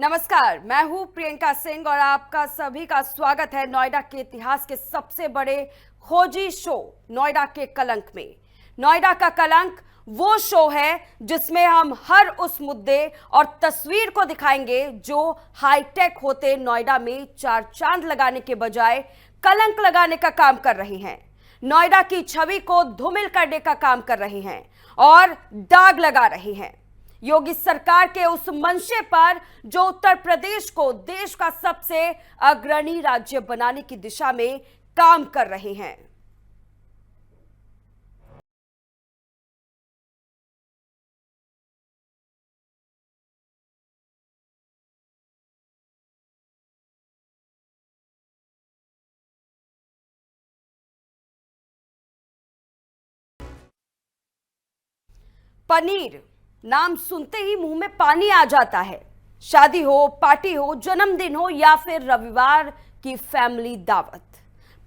नमस्कार, मैं हूं प्रियंका सिंह और आपका सभी का स्वागत है नोएडा के इतिहास के सबसे बड़े खोजी शो नोएडा के कलंक में। नोएडा का कलंक वो शो है जिसमें हम हर उस मुद्दे और तस्वीर को दिखाएंगे जो हाईटेक होते नोएडा में चार चांद लगाने के बजाय कलंक लगाने का काम कर रही हैं। नोएडा की छवि को धूमिल करने का काम कर रही हैं और दाग लगा रही हैं। योगी सरकार के उस मंशे पर जो उत्तर प्रदेश को देश का सबसे अग्रणी राज्य बनाने की दिशा में काम कर रहे हैं। पनीर नाम सुनते ही मुंह में पानी आ जाता है। शादी हो, पार्टी हो, जन्मदिन हो या फिर रविवार की फैमिली दावत,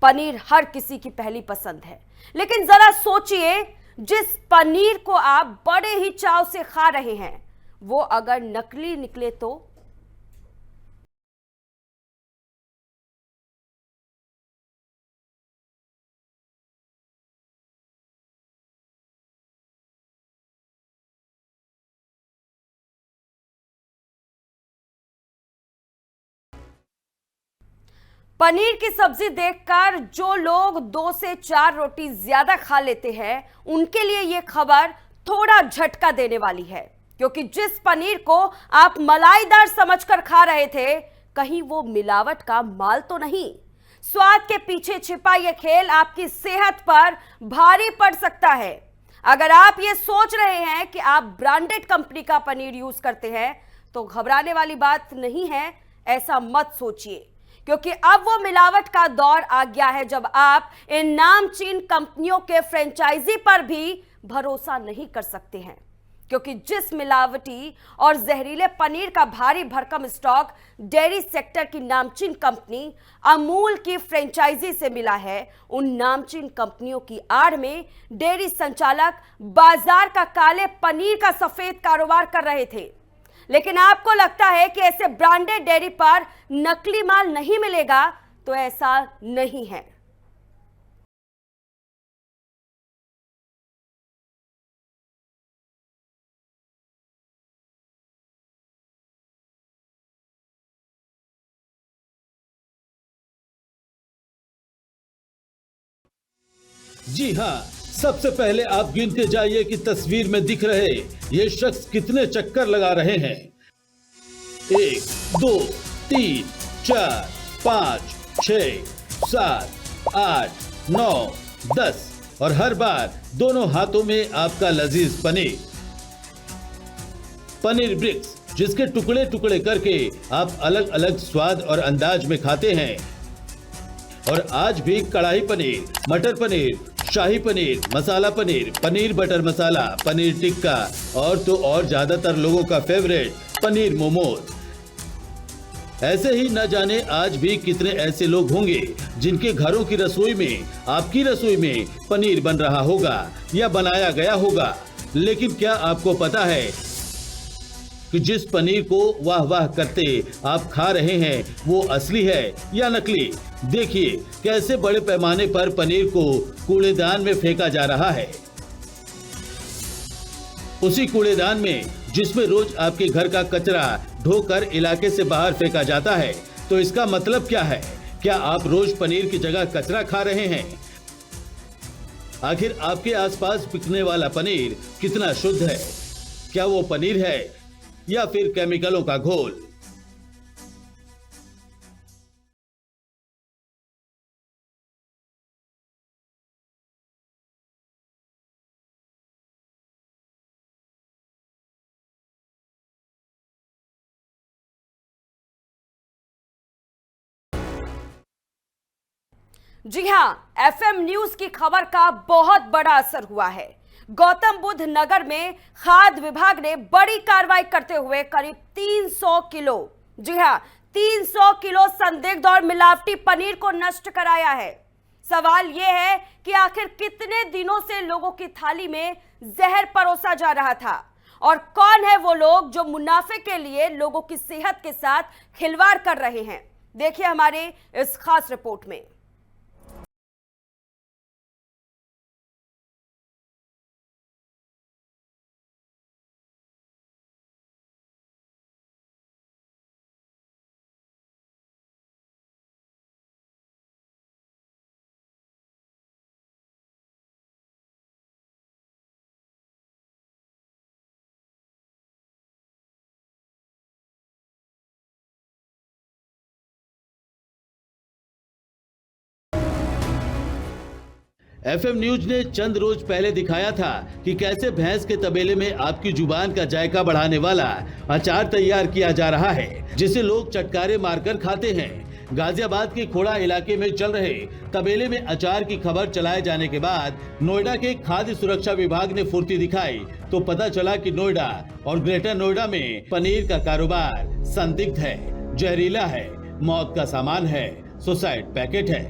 पनीर हर किसी की पहली पसंद है। लेकिन जरा सोचिए, जिस पनीर को आप बड़े ही चाव से खा रहे हैं वो अगर नकली निकले तो? पनीर की सब्जी देखकर जो लोग 2 से 4 रोटी ज्यादा खा लेते हैं उनके लिए यह खबर थोड़ा झटका देने वाली है, क्योंकि जिस पनीर को आप मलाईदार समझकर खा रहे थे, कहीं वो मिलावट का माल तो नहीं। स्वाद के पीछे छिपा यह खेल आपकी सेहत पर भारी पड़ सकता है। अगर आप ये सोच रहे हैं कि आप ब्रांडेड कंपनी का पनीर यूज करते हैं तो घबराने वाली बात नहीं है, ऐसा मत सोचिए, क्योंकि अब वो मिलावट का दौर आ गया है जब आप इन नामचीन कंपनियों के फ्रेंचाइजी पर भी भरोसा नहीं कर सकते हैं। क्योंकि जिस मिलावटी और जहरीले पनीर का भारी भरकम स्टॉक डेयरी सेक्टर की नामचीन कंपनी अमूल की फ्रेंचाइजी से मिला है, उन नामचीन कंपनियों की आड़ में डेयरी संचालक बाजार का काले पनीर का सफेद कारोबार कर रहे थे। लेकिन आपको लगता है कि ऐसे ब्रांडेड डेयरी पर नकली माल नहीं मिलेगा, तो ऐसा नहीं है। जी हाँ, सबसे पहले आप गिनते जाइए कि तस्वीर में दिख रहे ये शख्स कितने चक्कर लगा रहे हैं। 1, 2, 3, 4, 5, 6, 7, 8, 9, 10 और हर बार दोनों हाथों में आपका लजीज पनीर। पनीर ब्रिक्स, जिसके टुकड़े टुकड़े करके आप अलग अलग स्वाद और अंदाज में खाते हैं। और आज भी कढ़ाई पनीर, मटर पनीर, शाही पनीर, मसाला पनीर, पनीर बटर मसाला, पनीर टिक्का और तो और ज्यादातर लोगों का फेवरेट पनीर मोमोज। ऐसे ही न जाने आज भी कितने ऐसे लोग होंगे जिनके घरों की रसोई में, आपकी रसोई में पनीर बन रहा होगा या बनाया गया होगा। लेकिन क्या आपको पता है कि जिस पनीर को वाह वाह करते आप खा रहे हैं वो असली है या नकली? देखिए कैसे बड़े पैमाने पर पनीर को कूड़ेदान में फेंका जा रहा है। उसी कूड़ेदान में जिसमें रोज आपके घर का कचरा ढोकर इलाके से बाहर फेंका जाता है। तो इसका मतलब क्या है? क्या आप रोज पनीर की जगह कचरा खा रहे हैं? आखिर आपके आसपास बिकने वाला पनीर कितना शुद्ध है? क्या वो पनीर है या फिर केमिकलों का घोल? जी हां, एफएम न्यूज की खबर का बहुत बड़ा असर हुआ है। गौतम बुद्ध नगर में खाद्य विभाग ने बड़ी कार्रवाई करते हुए करीब 300 किलो, जी हां 300 किलो संदिग्ध और मिलावटी पनीर को नष्ट कराया है। सवाल यह है कि आखिर कितने दिनों से लोगों की थाली में जहर परोसा जा रहा था और कौन है वो लोग जो मुनाफे के लिए लोगों की सेहत के साथ खिलवाड़ कर रहे हैं, देखिए हमारे इस खास रिपोर्ट में। एफएम न्यूज ने चंद रोज पहले दिखाया था कि कैसे भैंस के तबेले में आपकी जुबान का जायका बढ़ाने वाला अचार तैयार किया जा रहा है, जिसे लोग चटकारे मारकर खाते हैं। गाजियाबाद के खोड़ा इलाके में चल रहे तबेले में अचार की खबर चलाए जाने के बाद नोएडा के खाद्य सुरक्षा विभाग ने फुर्ती दिखाई तो पता चला कि नोएडा और ग्रेटर नोएडा में पनीर का कारोबार संदिग्ध है, जहरीला है, मौत का सामान है, सुसाइड पैकेट है।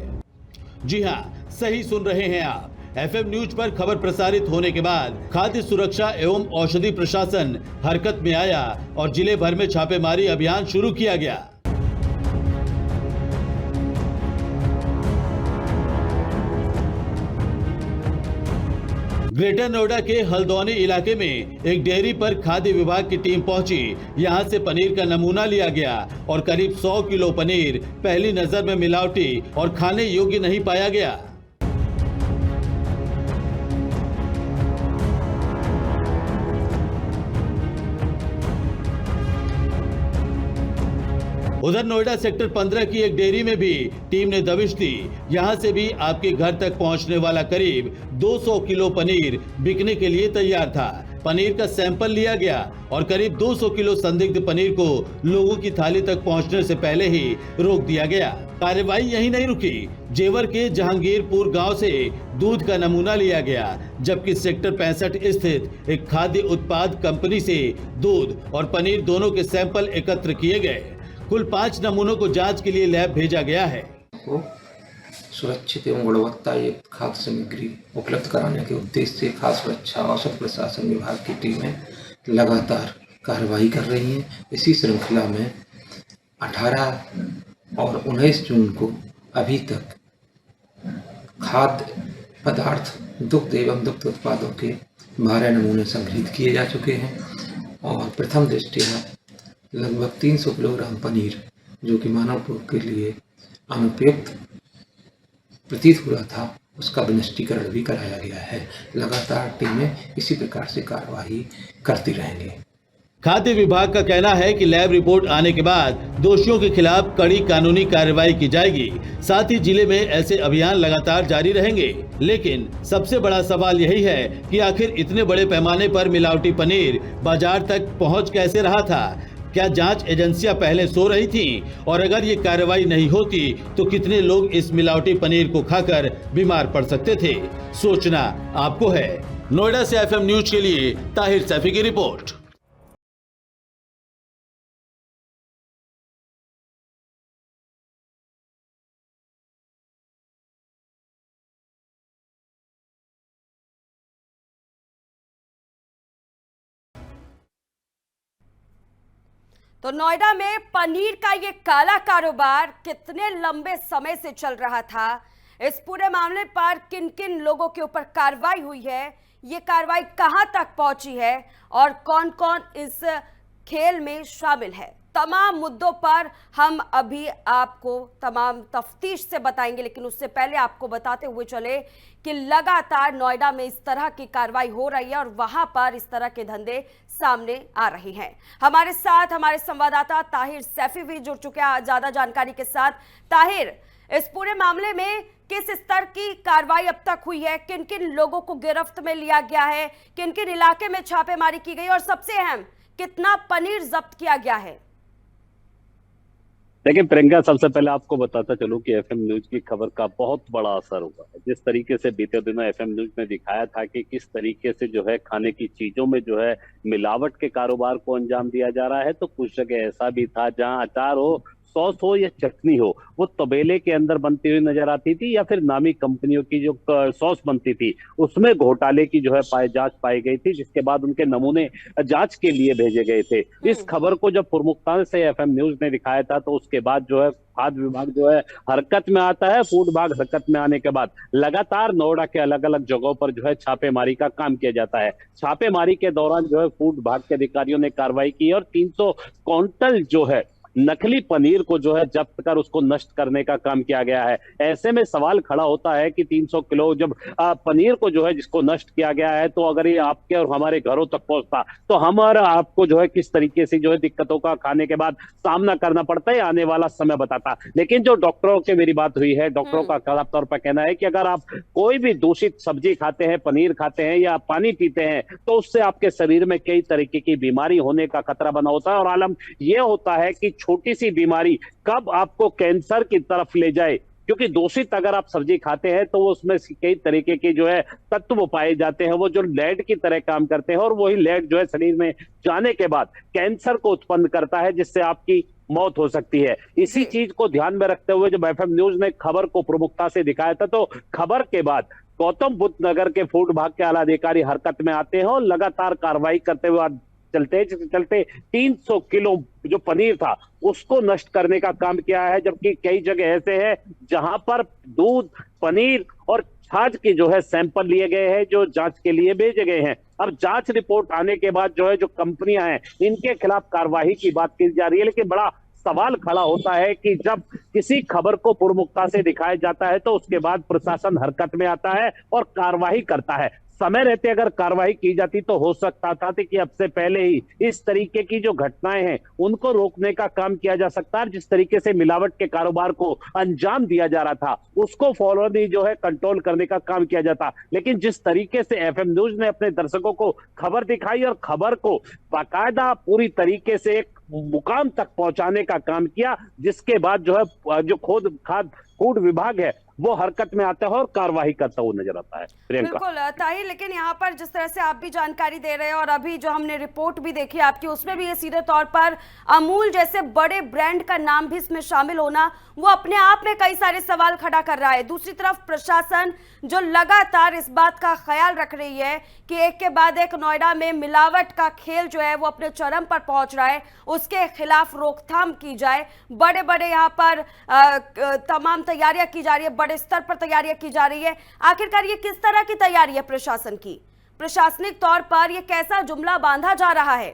जी हाँ, सही सुन रहे हैं आप। एफएम न्यूज पर खबर प्रसारित होने के बाद खाद्य सुरक्षा एवं औषधि प्रशासन हरकत में आया और जिले भर में छापेमारी अभियान शुरू किया गया। ग्रेटर नोएडा के हल्द्वानी इलाके में एक डेयरी पर खाद्य विभाग की टीम पहुंची। यहां से पनीर का नमूना लिया गया और करीब 100 किलो पनीर पहली नजर में मिलावटी और खाने योग्य नहीं पाया गया। उधर नोएडा सेक्टर 15 की एक डेयरी में भी टीम ने दबिश दी। यहां से भी आपके घर तक पहुंचने वाला करीब 200 किलो पनीर बिकने के लिए तैयार था। पनीर का सैंपल लिया गया और करीब 200 किलो संदिग्ध पनीर को लोगों की थाली तक पहुंचने से पहले ही रोक दिया गया। कार्रवाई यहीं नहीं रुकी। जेवर के जहांगीरपुर गांव से दूध का नमूना लिया गया, जबकि सेक्टर 65 स्थित एक खाद्य उत्पाद कंपनी से दूध और पनीर दोनों के सैंपल एकत्र किए गए। कुल 5 नमूनों को जांच के लिए लैब भेजा गया है। को सुरक्षित एवं गुणवत्तायुक्त खाद्य सामग्री उपलब्ध कराने के उद्देश्य से खाद्य सुरक्षा औषध प्रशासन विभाग की टीमें लगातार कार्रवाई कर रही हैं। इसी श्रृंखला में 18 और 19 जून को अभी तक खाद्य पदार्थ, दुग्ध एवं दुग्ध उत्पादों के 12 नमूने संग्रहित किए जा चुके हैं और प्रथम दृष्टया लगभग 300 किलोग्राम पनीर, जो कि मानव उपभोग के लिए अनुपयुक्त प्रतीत हुआ था, उसका विनिष्टीकरण भी कराया गया है। लगातार टीमें इसी प्रकार से कार्रवाई करती रहेंगी। खाद्य विभाग का कहना है कि लैब रिपोर्ट आने के बाद दोषियों के खिलाफ कड़ी कानूनी कार्रवाई की जाएगी। साथ ही जिले में ऐसे अभियान लगातार जारी रहेंगे। लेकिन सबसे बड़ा सवाल यही है कि आखिर इतने बड़े पैमाने पर मिलावटी पनीर बाजार तक पहुंच कैसे रहा था? क्या जांच एजेंसियां पहले सो रही थीं? और अगर ये कार्रवाई नहीं होती तो कितने लोग इस मिलावटी पनीर को खाकर बीमार पड़ सकते थे? सोचना आपको है। नोएडा से एफएम न्यूज के लिए ताहिर सैफी की रिपोर्ट। तो नोएडा में पनीर का ये काला कारोबार कितने लंबे समय से चल रहा था, इस पूरे मामले पर किन किन लोगों के ऊपर कार्रवाई हुई है, ये कार्रवाई कहां तक पहुंची है और कौन कौन इस खेल में शामिल है, तमाम मुद्दों पर हम अभी आपको तमाम तफ्तीश से बताएंगे। लेकिन उससे पहले आपको बताते हुए चले कि लगातार नोएडा में इस तरह की कार्रवाई हो रही है और वहां पर इस तरह के धंधे सामने आ रहे हैं। हमारे साथ हमारे संवाददाता ताहिर सैफी भी जुड़ चुके हैं ज्यादा जानकारी के साथ। ताहिर, इस पूरे मामले में किस स्तर की कार्रवाई अब तक हुई है, किन किन लोगों को गिरफ्त में लिया गया है, किन किन इलाके में छापेमारी की गई और सबसे अहम कितना पनीर जब्त किया गया है? देखिए प्रियंका, सबसे पहले आपको बताता चलूं कि एफएम न्यूज की खबर का बहुत बड़ा असर हुआ है। जिस तरीके से बीते दिनों एफएम न्यूज ने दिखाया था कि किस तरीके से जो है खाने की चीजों में जो है मिलावट के कारोबार को अंजाम दिया जा रहा है, तो कुछ जगह ऐसा भी था जहां अचार हो सॉस हो या चटनी हो, वो तबेले के अंदर बनती हुई नजर आती थी या फिर नामी कंपनियों की जो सॉस बनती थी उसमें घोटाले की जो है जांच पाई गई थी, जिसके बाद उनके नमूने जांच के लिए भेजे गए थे। इस खबर को जब प्रमुखता से एफएम न्यूज ने दिखाया था तो उसके बाद जो है खाद्य विभाग जो है हरकत में आता है। फूड विभाग हरकत में आने के बाद लगातार नोएडा के अलग अलग जगहों पर जो है छापेमारी का काम किया जाता है। छापेमारी के दौरान जो है फूड विभाग के अधिकारियों ने कार्रवाई की और 300 क्विंटल जो है नकली पनीर को जो है जब्त कर उसको नष्ट करने का काम किया गया है। ऐसे में सवाल खड़ा होता है कि 300 किलो जब पनीर को जो है जिसको नष्ट किया गया है, तो अगर ये आपके और हमारे घरों तक पहुंचता तो हम और आपको जो है किस तरीके से जो है दिक्कतों का खाने के बाद सामना करना पड़ता है, आने वाला समय बताता। लेकिन जो डॉक्टरों से मेरी बात हुई है, डॉक्टरों का साफ तौर पर कहना है कि अगर आप कोई भी दूषित सब्जी खाते हैं, पनीर खाते हैं या पानी पीते हैं तो उससे आपके शरीर में कई तरीके की बीमारी होने का खतरा बना होता है। और आलम यह होता है कि छोटी सी बीमारी कब आपको कैंसर की तरफ ले जाए, क्योंकि दूषित अगर आप सब्जी खाते हैं तो उसमें कई तरीके के जो है तत्व पाए जाते हैं, वो जो लेड की तरह काम करते हैं और वही लेड जो है शरीर में जाने के बाद कैंसर को उत्पन्न करता है, जिससे आपकी मौत हो सकती है। इसी चीज को ध्यान में रखते हुए जब एफएम न्यूज ने खबर को प्रमुखता से दिखाया था तो खबर के बाद गौतम बुद्ध नगर के फूड विभाग के आला अधिकारी हरकत में आते हैं और लगातार कार्रवाई करते हुए चलते 300 किलो जो पनीर था उसको नष्ट करने का काम किया है। जबकि कई जगह ऐसे हैं जहां पर दूध, पनीर और छाछ के जो है सैंपल लिए गए हैं जो जांच के लिए भेजे गए हैं। अब जांच रिपोर्ट आने के बाद जो है जो कंपनियां हैं इनके खिलाफ कार्रवाई की बात की जा रही है। लेकिन बड़ा सवाल खड़ा होता है कि जब किसी खबर को प्रमुखता से दिखाया जाता है तो उसके बाद प्रशासन हरकत में आता है और कार्रवाई करता है। समय रहते अगर कार्रवाई की जाती तो हो सकता था कि अब से पहले ही इस तरीके की जो घटनाएं हैं उनको रोकने का काम किया जा सकता है। जिस तरीके से मिलावट के कारोबार को अंजाम दिया जा रहा था उसको फौरन ही जो है कंट्रोल करने का काम किया जाता। लेकिन जिस तरीके से एफएम न्यूज ने अपने दर्शकों को खबर दिखाई और खबर को बाकायदा पूरी तरीके से एक मुकाम तक पहुंचाने का काम किया, जिसके बाद जो है जो फूड विभाग है वो हरकत में आता है और कार्रवाई करता हुआ नजर आता है। प्रियंका, बिल्कुल ताहिर, लेकिन यहाँ पर जिस तरह से आप भी जानकारी दे रहे हैं और अभी जो हमने रिपोर्ट भी देखी आपकी उसमें भी ये सीधे तौर पर अमूल जैसे बड़े ब्रांड का नाम भी इसमें शामिल होना वो अपने आप में कई सारे सवाल खड़ा कर रहा है। दूसरी तरफ प्रशासन जो लगातार इस बात का ख्याल रख रही है कि एक के बाद एक नोएडा में मिलावट का खेल जो है वो अपने चरम पर पहुंच रहा है, उसके खिलाफ रोकथाम की जाए। बड़े बड़े यहाँ पर तमाम तैयारियां की जा रही है, बड़े स्तर पर तैयारियां की जा रही है। आखिरकार ये किस तरह की तैयारी है प्रशासन की? प्रशासनिक तौर पर ये कैसा जुमला बांधा जा रहा है?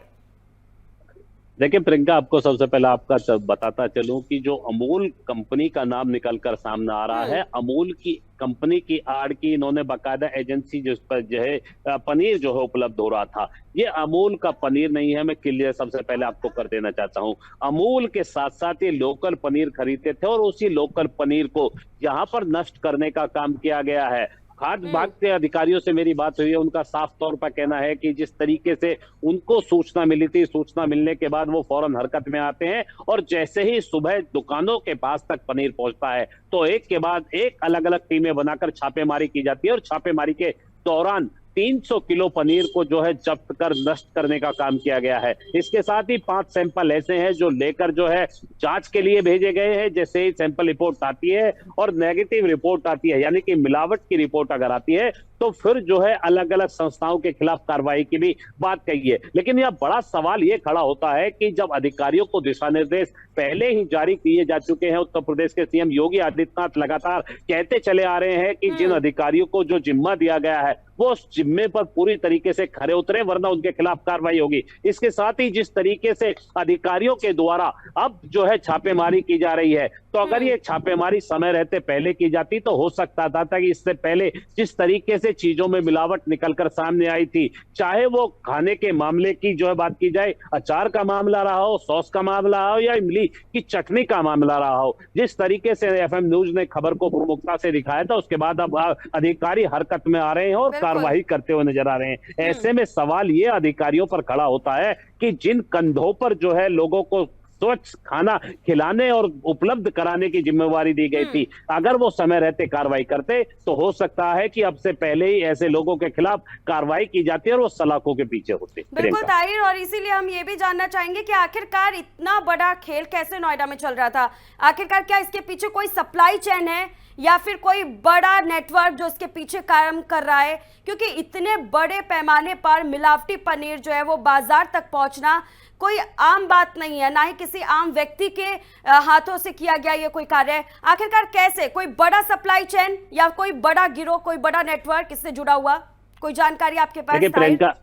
देखिए प्रियंका, आपको सबसे पहले आपका बताता चलूं कि जो अमूल कंपनी का नाम निकलकर सामने आ रहा है, अमूल की कंपनी की आड़ की इन्होंने बाकायदा एजेंसी जिस पर जो है पनीर जो है उपलब्ध हो रहा था, ये अमूल का पनीर नहीं है। मैं क्लियर सबसे पहले आपको कर देना चाहता हूं, अमूल के साथ साथ ये लोकल पनीर खरीदते थे और उसी लोकल पनीर को यहाँ पर नष्ट करने का काम किया गया है। खाद्य विभाग के अधिकारियों से मेरी बात हुई है, उनका साफ तौर पर कहना है कि जिस तरीके से उनको सूचना मिली थी, सूचना मिलने के बाद वो फौरन हरकत में आते हैं और जैसे ही सुबह दुकानों के पास तक पनीर पहुंचता है तो एक के बाद एक अलग अलग टीमें बनाकर छापेमारी की जाती है और छापेमारी के दौरान 300 किलो पनीर को जो है जब्त कर नष्ट करने का काम किया गया है। इसके साथ ही 5 सैंपल ऐसे हैं जो लेकर जो है जांच के लिए भेजे गए हैं। जैसे ही सैंपल रिपोर्ट आती है और नेगेटिव रिपोर्ट आती है, यानी कि मिलावट की रिपोर्ट अगर आती है तो फिर जो है अलग अलग संस्थाओं के खिलाफ कार्रवाई की भी बात कही है। लेकिन यह बड़ा सवाल ये खड़ा होता है कि जब अधिकारियों को दिशा निर्देश पहले ही जारी किए जा चुके हैं, उत्तर प्रदेश के सीएम योगी आदित्यनाथ लगातार कहते चले आ रहे हैं कि जिन अधिकारियों को जो जिम्मा दिया गया है वो उस जिम्मे पर पूरी तरीके से खरे उतरे, वरना उनके खिलाफ कार्रवाई होगी। इसके साथ ही जिस तरीके से अधिकारियों के द्वारा अब जो है छापेमारी की जा रही है, तो अगर ये छापेमारी समय रहते पहले की जाती तो हो सकता था कि इससे पहले जिस तरीके से चीजों में मिलावट निकलकर सामने आई थी, चाहे वो खाने के मामले की जो है बात की जाए, अचार का मामला रहा हो, सॉस का मामला हो या इमली की चटनी का मामला रहा हो, जिस तरीके से एफएम न्यूज ने खबर को प्रमुखता से दिखाया था उसके बाद अब अधिकारी हरकत में आ रहे हैं और कार्रवाई करते हुए नजर आ रहे हैं। ऐसे में सवाल ये अधिकारियों पर खड़ा होता है कि जिन कंधों पर जो है लोगों को स्वच्छ खाना खिलाने और उपलब्ध कराने की जिम्मेवारी दी गई थी, अगर वो समय रहते कार्रवाई करते तो हो सकता है कि अब से पहले ही ऐसे लोगों के खिलाफ कार्रवाई की जाती है और वो सलाखों के पीछे होते। बिल्कुल ताहिर, और इसीलिए हम ये भी जानना चाहेंगे कि आखिरकार इतना बड़ा खेल कैसे नोएडा में चल रहा था? आखिरकार क्या इसके पीछे कोई सप्लाई चेन है या फिर कोई बड़ा नेटवर्क जो इसके पीछे काम कर रहा है? क्योंकि इतने बड़े पैमाने पर मिलावटी पनीर जो है वो बाजार तक पहुंचना कोई आम बात नहीं है, ना ही किसी आम व्यक्ति के हाथों से किया गया ये कोई कार्य है। आखिरकार कैसे, कोई बड़ा सप्लाई चेन या कोई बड़ा गिरोह, कोई बड़ा नेटवर्क इससे जुड़ा हुआ, कोई जानकारी आपके पास?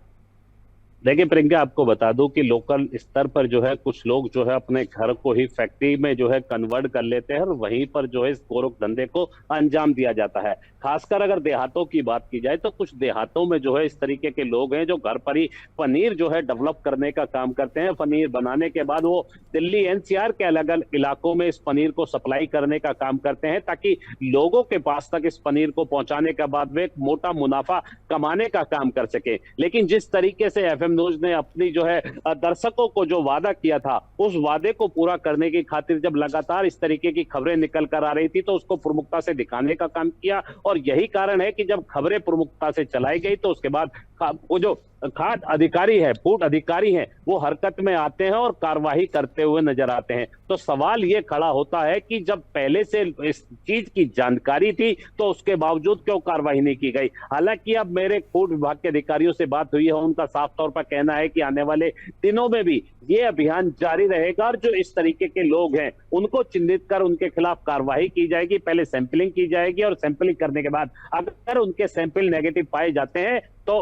देखिए प्रियंका, आपको बता दूं कि लोकल स्तर पर जो है कुछ लोग जो है अपने घर को ही फैक्ट्री में जो है कन्वर्ट कर लेते हैं और वहीं पर जो है इस गोरख धंधे को अंजाम दिया जाता है। खासकर अगर देहातों की बात की जाए तो कुछ देहातों में जो है इस तरीके के लोग हैं जो घर पर ही पनीर जो है डेवलप करने का काम करते हैं। पनीर बनाने के बाद वो दिल्ली एनसीआर के अलग अलग इलाकों में इस पनीर को सप्लाई करने का काम करते हैं ताकि लोगों के पास तक इस पनीर को पहुंचाने के बाद वे एक मोटा मुनाफा कमाने का काम कर सके। लेकिन जिस तरीके से एफएम न्यूज ने अपनी जो है दर्शकों को जो वादा किया था उस वादे को पूरा करने की खातिर जब लगातार इस तरीके की खबरें निकल कर आ रही थी तो उसको प्रमुखता से दिखाने का काम किया। और यही कारण है कि जब खबरें प्रमुखता से चलाई गई तो उसके बाद वो जो खाद्य अधिकारी है, फूड अधिकारी हैं, वो हरकत में आते हैं और कार्रवाई करते हुए नजर आते हैं। तो सवाल ये खड़ा होता है कि जब पहले से इस चीज की जानकारी थी तो उसके बावजूद क्यों कार्रवाई नहीं की गई? हालांकि अब मेरे फूड विभाग के अधिकारियों से बात हुई है, उनका साफ तौर पर कहना है कि आने वाले दिनों में भी ये अभियान जारी रहेगा और जो इस तरीके के लोग हैं उनको चिन्हित कर उनके खिलाफ कार्रवाई की जाएगी। पहले सैंपलिंग की जाएगी और सैंपलिंग करने के बाद अगर उनके सैंपल नेगेटिव पाए जाते हैं तो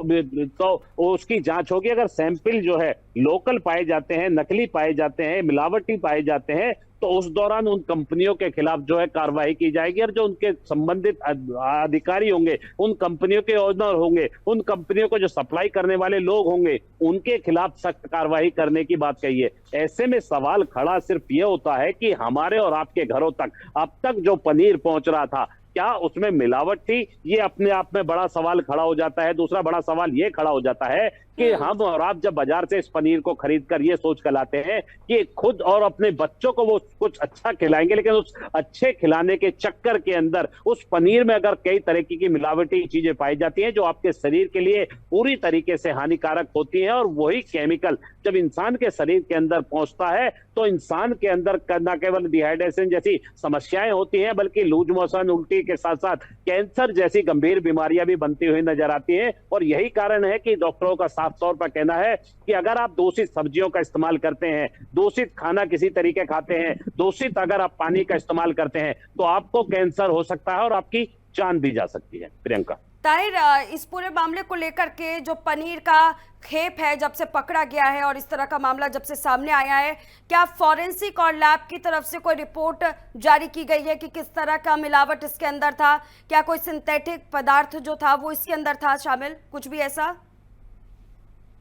उसकी जांच होगी। अगर सैंपल जो है लोकल पाए जाते हैं, नकली पाए जाते हैं, मिलावटी पाए जाते हैं तो उस दौरान उन कंपनियों के खिलाफ जो है कार्रवाई की जाएगी और जो उनके संबंधित अधिकारी होंगे, उन कंपनियों के ओनर होंगे, उन कंपनियों को जो सप्लाई करने वाले लोग होंगे, उनके खिलाफ सख्त कार्रवाई करने की बात कही है। ऐसे में सवाल खड़ा सिर्फ ये होता है कि हमारे और आपके घरों तक अब तक जो पनीर पहुंच रहा था क्या उसमें मिलावट थी? ये अपने आप में बड़ा सवाल खड़ा हो जाता है। दूसरा बड़ा सवाल ये खड़ा हो जाता है कि हम और आप जब बाजार से इस पनीर को खरीद कर ये सोच कर लाते हैं कि खुद और अपने बच्चों को वो कुछ अच्छा खिलाएंगे, लेकिन उस अच्छे खिलाने के चक्कर के अंदर उस पनीर में अगर कई तरीके की मिलावटी चीजें पाई जाती हैं जो आपके शरीर के लिए पूरी तरीके से हानिकारक होती हैं और वही केमिकल जब इंसान के शरीर के अंदर पहुंचता है तो इंसान के अंदर न केवल डिहाइड्रेशन जैसी समस्याएं होती हैं बल्कि लूज मोशन, उल्टी के साथ साथ कैंसर जैसी गंभीर बीमारियां भी बनती हुई नजर आती हैं। और यही कारण है कि डॉक्टरों का साफ तौर पर कहना है कि अगर आप दूषित सब्जियों का इस्तेमाल करते हैं, दूषित खाना किसी तरीके खाते हैं, दूषित अगर आप पानी का इस्तेमाल करते हैं तो आपको कैंसर हो सकता है और आपकी जान भी जा सकती है। प्रियंका, ताहिर, इस पूरे मामले को लेकर के जो पनीर का खेप है जब से पकड़ा गया है और इस तरह का मामला जब से सामने आया है, क्या फॉरेंसिक और लैब की तरफ से कोई रिपोर्ट जारी की गई है कि किस तरह का मिलावट इसके अंदर था? क्या कोई सिंथेटिक पदार्थ जो था वो इसके अंदर था शामिल, कुछ भी ऐसा?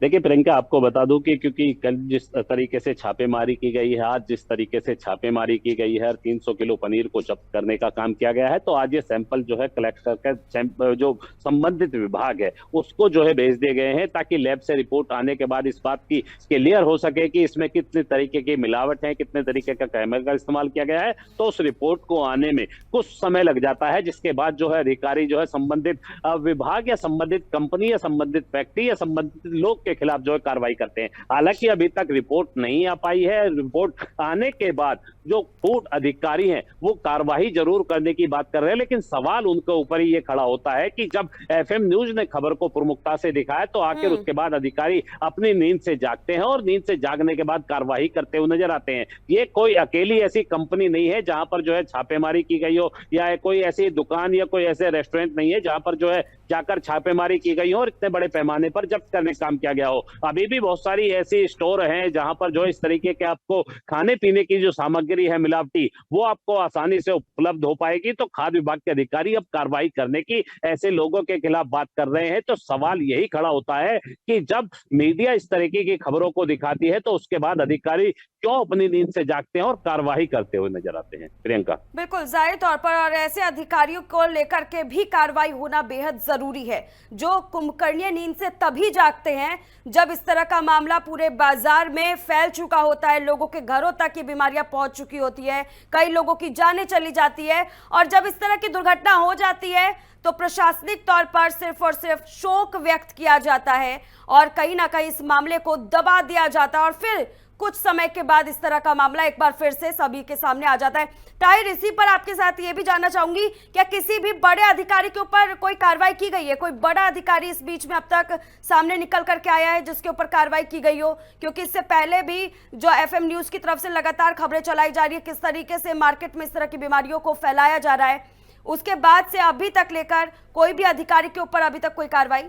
देखिए प्रियंका, आपको बता दूं कि क्योंकि कल जिस तरीके से छापेमारी की गई है, आज जिस तरीके से छापेमारी की गई है, 300 किलो पनीर को जब्त करने का काम किया गया है, तो आज ये सैंपल जो है कलेक्ट करके जो संबंधित विभाग है उसको जो है भेज दिए गए हैं ताकि लैब से रिपोर्ट आने के बाद इस बात की क्लियर हो सके कि इसमें कितने तरीके की मिलावट है, कितने तरीके का केमिकल इस्तेमाल किया गया है। तो उस रिपोर्ट को आने में कुछ समय लग जाता है, जिसके बाद जो है अधिकारी जो है संबंधित विभाग या संबंधित कंपनी या संबंधित व्यक्ति या संबंधित लोग के खिलाफ जो है कार्रवाई करते हैं। हालांकि अभी तक रिपोर्ट नहीं आ पाई है। रिपोर्ट आने के बाद जो फूड अधिकारी हैं वो कार्रवाई जरूर करने की बात कर रहे हैं, लेकिन सवाल उनके ऊपर ही ये खड़ा होता है कि जब एफएम न्यूज ने खबर को प्रमुखता से दिखाया तो आखिर उसके बाद अधिकारी अपनी नींद से जागते हैं और नींद से जागने के बाद कार्रवाई करते हुए नजर आते हैं। ये कोई अकेली ऐसी कंपनी नहीं है जहां पर जो है छापेमारी की गई हो, या कोई ऐसी दुकान या कोई ऐसे रेस्टोरेंट नहीं है जहां पर जो है जाकर छापेमारी की गई हो और इतने बड़े पैमाने पर जब्त करने का काम किया गया हो। अभी भी बहुत सारी ऐसी स्टोर हैं जहां पर जो इस तरीके के आपको खाने पीने की जो सामग्री है मिलावटी, वो आपको आसानी से उपलब्ध हो पाएगी। तो खाद्य विभाग के अधिकारी अब कार्रवाई करने की ऐसे लोगों के खिलाफ बात कर रहे हैं। तो सवाल यही खड़ा होता है कि जब मीडिया इस तरीके की खबरों को दिखाती है तो उसके बाद अधिकारी क्यों अपनी नींद से जागते हैं और कार्रवाई करते हुए नजर आते हैं। प्रियंका, बिल्कुल जाहिर तौर पर, और ऐसे अधिकारियों को लेकर के भी कार्रवाई होना बेहद जरूरी है जो कुंभकर्णीय नींद से तभी जागते हैं जब इस तरह का मामला पूरे बाजार में फैल चुका होता है, लोगों के घरों तक ये बीमारियां पहुंच चुकी होती है, कई लोगों की जानें चली जाती है, और जब इस तरह की दुर्घटना हो जाती है तो प्रशासनिक तौर पर सिर्फ और सिर्फ शोक व्यक्त किया जाता है और कहीं ना कहीं इस मामले को दबा दिया जाता है, और फिर कुछ समय के बाद इस तरह का मामला एक बार फिर से सभी के सामने आ जाता है। ताहिर, इसी पर आपके साथ ये भी जानना चाहूंगी, क्या किसी भी बड़े अधिकारी के ऊपर कोई कार्रवाई की गई है? कोई बड़ा अधिकारी इस बीच में अब तक सामने निकल करके आया है जिसके ऊपर कार्रवाई की गई हो? क्योंकि इससे पहले भी जो FM न्यूज की तरफ से लगातार खबरें चलाई जा रही है किस तरीके से मार्केट में इस तरह की बीमारियों को फैलाया जा रहा है, उसके बाद से अभी तक लेकर कोई भी अधिकारी के ऊपर अभी तक कोई कार्रवाई?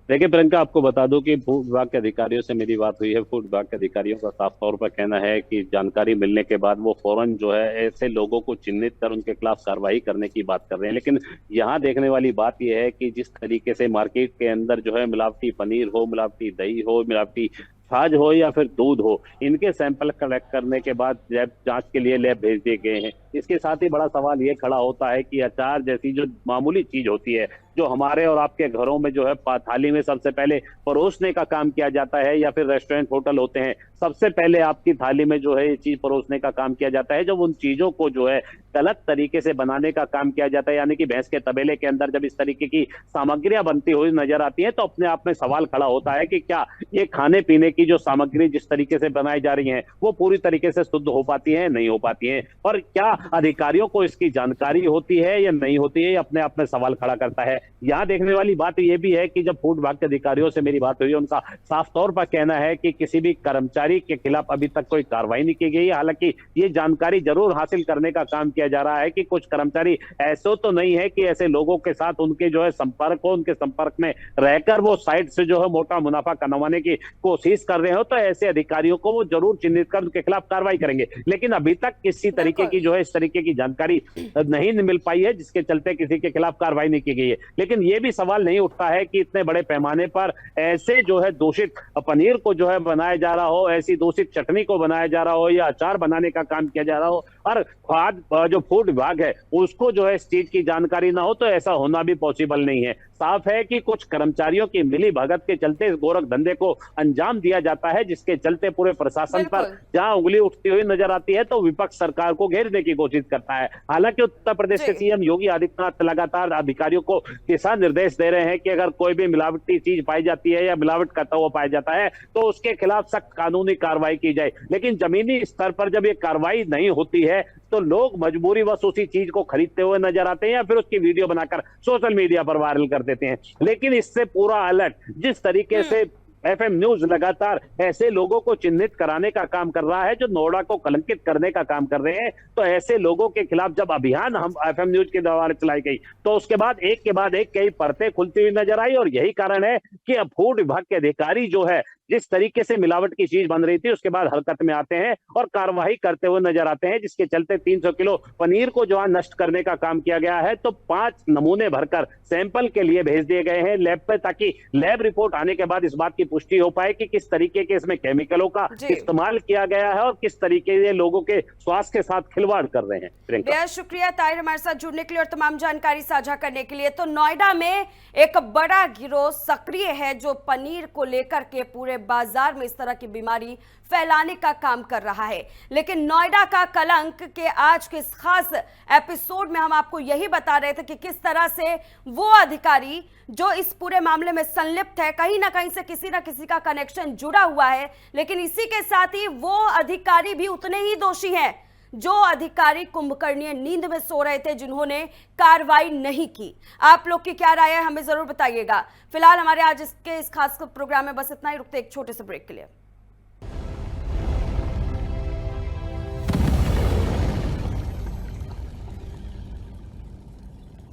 देखिए प्रियंका, आपको बता दूं कि फूड विभाग के अधिकारियों से मेरी बात हुई है। फूड विभाग के अधिकारियों का साफ तौर पर कहना है कि जानकारी मिलने के बाद वो फौरन जो है ऐसे लोगों को चिन्हित कर उनके खिलाफ कार्रवाई करने की बात कर रहे हैं। लेकिन यहाँ देखने वाली बात यह है कि जिस तरीके से मार्केट के अंदर जो है मिलावटी पनीर हो, मिलावटी दही हो, मिलावटी छाछ हो या फिर दूध हो, इनके सैंपल कलेक्ट करने के बाद लैब जांच के लिए लैब भेज दिए गए हैं। इसके साथ ही बड़ा सवाल ये खड़ा होता है कि अचार जैसी जो मामूली चीज होती है, जो हमारे और आपके घरों में जो है थाली में सबसे पहले परोसने का काम किया जाता है, या फिर रेस्टोरेंट होटल होते हैं, सबसे पहले आपकी थाली में जो है ये चीज परोसने का काम किया जाता है। जब उन चीजों को जो है गलत तरीके से बनाने का काम किया जाता है, यानी कि भैंस के तबेले के अंदर जब इस तरीके की सामग्रियां बनती हुई नजर आती है, तो अपने आप में सवाल खड़ा होता है कि क्या ये खाने पीने की जो सामग्री जिस तरीके से बनाई जा रही है वो पूरी तरीके से शुद्ध हो पाती है, नहीं हो पाती है, और क्या अधिकारियों को इसकी जानकारी होती है या नहीं होती है, अपने आप में सवाल खड़ा करता है। यहाँ देखने वाली बात यह भी है कि जब फूड विभाग के अधिकारियों से मेरी बात हुई, उनका साफ तौर पर कहना है कि किसी भी कर्मचारी के खिलाफ अभी तक कोई कार्रवाई नहीं की गई है। हालांकि ये जानकारी जरूर हासिल करने का काम किया जा रहा है कि कुछ कर्मचारी ऐसे तो नहीं है कि ऐसे लोगों के साथ उनके जो है संपर्क हो, उनके संपर्क में रहकर वो साइड से जो है मोटा मुनाफा कमाने की कोशिश कर रहे हो, तो ऐसे अधिकारियों को वो जरूर चिन्हित कर उनके खिलाफ कार्रवाई करेंगे। लेकिन अभी तक किसी तरीके की जो है इस तरीके की जानकारी नहीं मिल पाई है, जिसके चलते किसी के खिलाफ कार्रवाई नहीं की गई है। लेकिन ये भी सवाल नहीं उठता है कि इतने बड़े पैमाने पर ऐसे जो है दूषित पनीर को जो है बनाया जा रहा हो, ऐसी दूषित चटनी को बनाया जा रहा हो, या अचार बनाने का काम किया जा रहा हो, और खाद्य जो फूड विभाग है उसको जो है इस चीज की जानकारी ना हो, तो ऐसा होना भी पॉसिबल नहीं है। साफ है कि कुछ कर्मचारियों की मिली भगत के चलते इस गोरख धंधे को अंजाम दिया जाता है, जिसके चलते पूरे प्रशासन पर जहां उंगली उठती हुई नजर आती है तो विपक्ष सरकार को घेरने की कोशिश करता है। हालांकि उत्तर प्रदेश के सीएम योगी आदित्यनाथ लगातार अधिकारियों को दिशा निर्देश दे रहे हैं कि अगर कोई भी मिलावटी चीज पाई जाती है या मिलावट करता हुआ पाया जाता है तो उसके खिलाफ सख्त कानूनी कार्रवाई की जाए। लेकिन जमीनी स्तर पर जब ये कार्रवाई नहीं होती है तो लोग मजबूरीवश उसी चीज को खरीदते हुए नजर आते हैं या फिर उसकी वीडियो बनाकर सोशल मीडिया पर वायरल कर देते हैं। लेकिन इससे पूरा अलग जिस तरीके से FM न्यूज लगातार ऐसे लोगों को चिन्हित कराने का काम कर रहा है जो नोएडा को कलंकित करने का काम कर रहे हैं, तो ऐसे लोगों के खिलाफ जब अभियान हम FM न्यूज के द्वारा चलाई गई तो उसके बाद एक कई परतें खुलती हुई नजर आई। और यही कारण है कि अब फूड विभाग के अधिकारी जो है जिस तरीके से मिलावट की चीज बन रही थी उसके बाद हरकत में आते हैं और कार्रवाई करते हुए नजर आते हैं, जिसके चलते 300 किलो पनीर को जो है नष्ट करने का काम किया गया है। तो 5 नमूने भरकर सैंपल के लिए भेज दिए गए हैं लैब पे, ताकि लैब रिपोर्ट आने के बाद इस बात की पुष्टि हो पाए कि किस तरीके के इसमें केमिकलों का इस्तेमाल किया गया है और किस तरीके से लोगों के स्वास्थ्य के साथ खिलवाड़ कर रहे हैं। बेहद शुक्रिया ताहिर हमारे साथ जुड़ने के लिए और तमाम जानकारी साझा करने के लिए। तो नोएडा में एक बड़ा गिरोह सक्रिय है जो पनीर को लेकर के पूरे बाजार में इस तरह की बीमारी फैलाने का काम कर रहा है। लेकिन नोएडा का कलंक के आज के इस खास एपिसोड में हम आपको यही बता रहे थे कि किस तरह से वो अधिकारी जो इस पूरे मामले में संलिप्त है, कहीं ना कहीं से किसी ना किसी का कनेक्शन जुड़ा हुआ है, लेकिन इसी के साथ ही वो अधिकारी भी उतने ही दोषी हैं जो अधिकारी कुंभकर्णीय नींद में सो रहे थे, जिन्होंने कार्रवाई नहीं की। आप लोग की क्या राय है हमें जरूर बताइएगा। फिलहाल हमारे आज इसके इस खास प्रोग्राम में बस इतना ही। रुकते एक छोटे से ब्रेक के लिए।